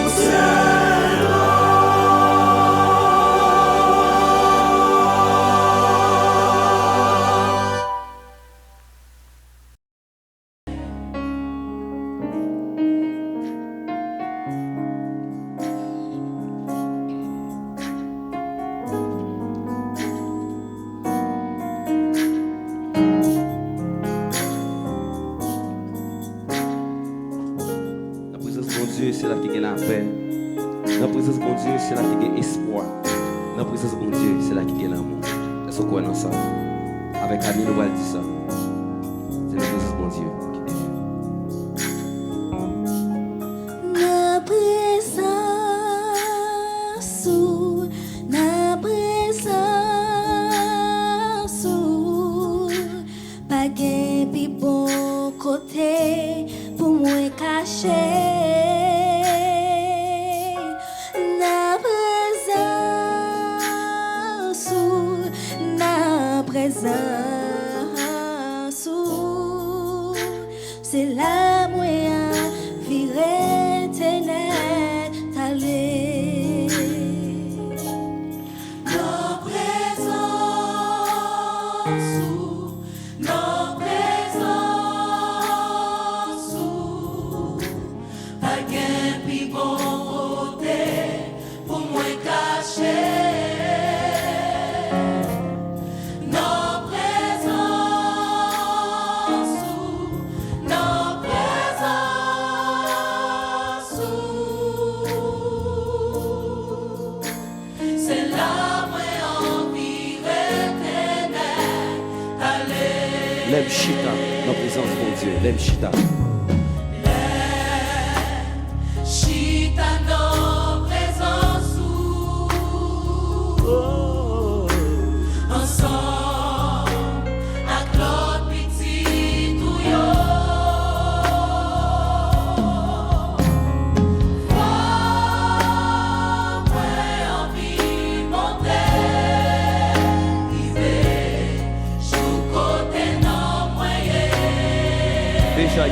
La présence de mon Dieu, c'est là qu'il y a la paix. La présence de mon Dieu, c'est là qu'il y a espoir. La présence de mon Dieu, c'est là qu'il y a l'amour. Est-ce qu'on croit dans ça? Avec Annie, nous allons dire ça. C'est la présence de mon Dieu qui défie. Na présence, pas gen pi bon côté pour moi cacher. Na présence, c'est la moyen virer ténèbres t'aller. Nos présences, pas qu'un plus bon côté pour moi cacher. Nos présences, c'est là moi envie ténèbres aller. Lève chita, la présence de mon Dieu. Lève chita. Chita nos présences, ensemble avec l'autre petit touillon. Moi envie monter, river, sous côté non moyen. Déjà,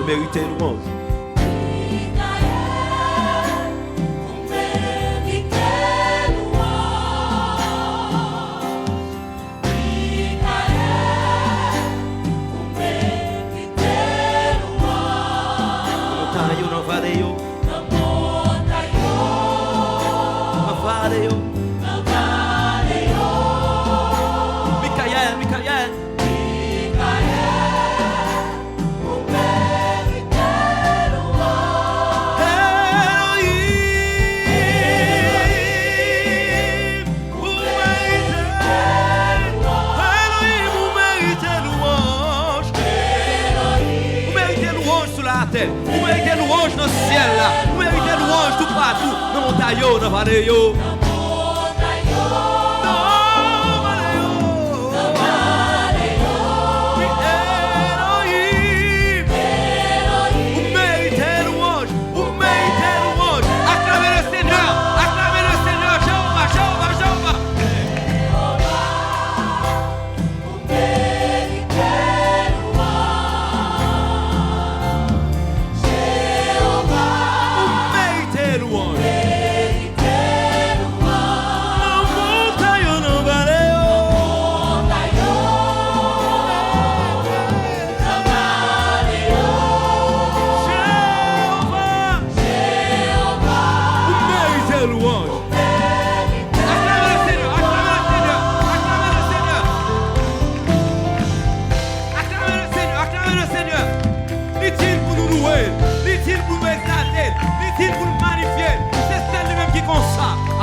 Vous méritez louange. Vous méritez louange dans le ciel là. Vous méritez louange tout partout. Dans mon taillot, dans le vallée.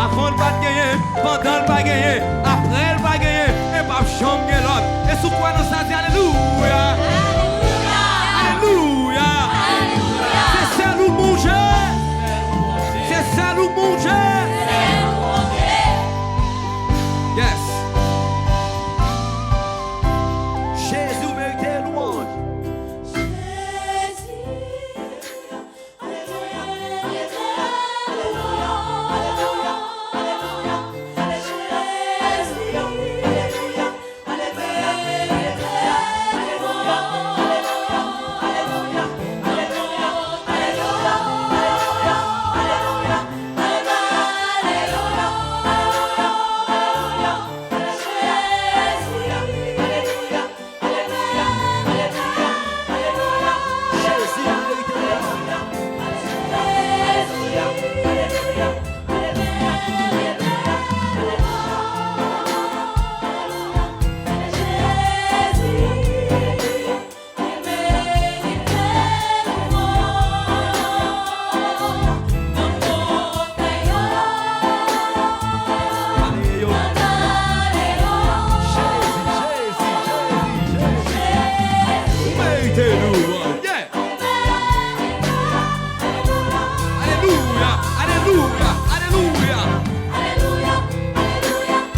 Avant le pas gagner, pendant le pas gagner, après le pas gagner, et pas changer l'autre. Et sous quoi nous ça dit alléluia. Alléluia. C'est ça nous manger. C'est ça nous manger. Yes. Jésus mérite louange.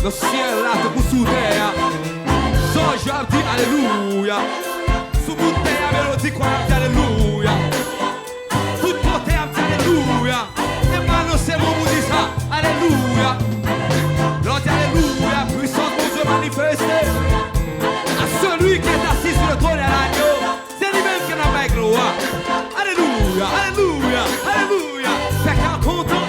Le ciel là te pousse sous terre. Son jardin, alléluia. Sous mon terre, mélodie, quoi, alléluia. Tout côté, alléluia. Et maintenant, c'est mon vous dit ça, alléluia. L'autre, alléluia. Puissance, mon Dieu manifestée. À celui qui est assis sur le trône et à l'agneau. C'est lui-même qui n'a pas gloire. Alléluia, alléluia, alléluia. C'est qu'un content.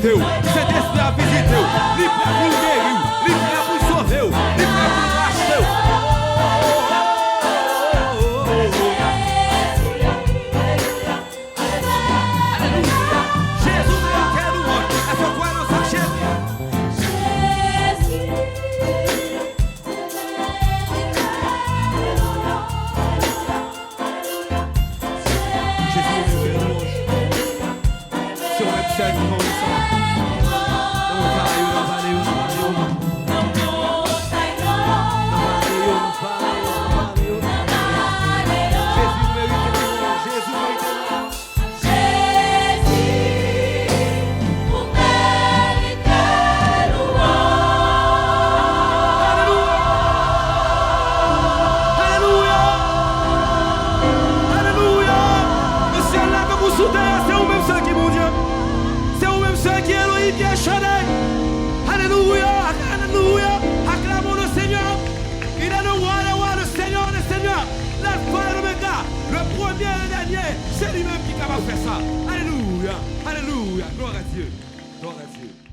visiter, Saint-Esprit a visité, il est prêt pour guérir, il est prêt pour sauver, il est prêt pour racheter. Jésus veut que nous monte. Est-ce que quoi nous sommes Jésus? Alléluia, alléluia, acclamons le Seigneur. Il est le roi, le Seigneur, le Seigneur, l'alpha et l'oméga, le premier et le dernier. C'est lui-même qui est capable de faire ça. Alléluia, alléluia, gloire à Dieu, gloire à Dieu.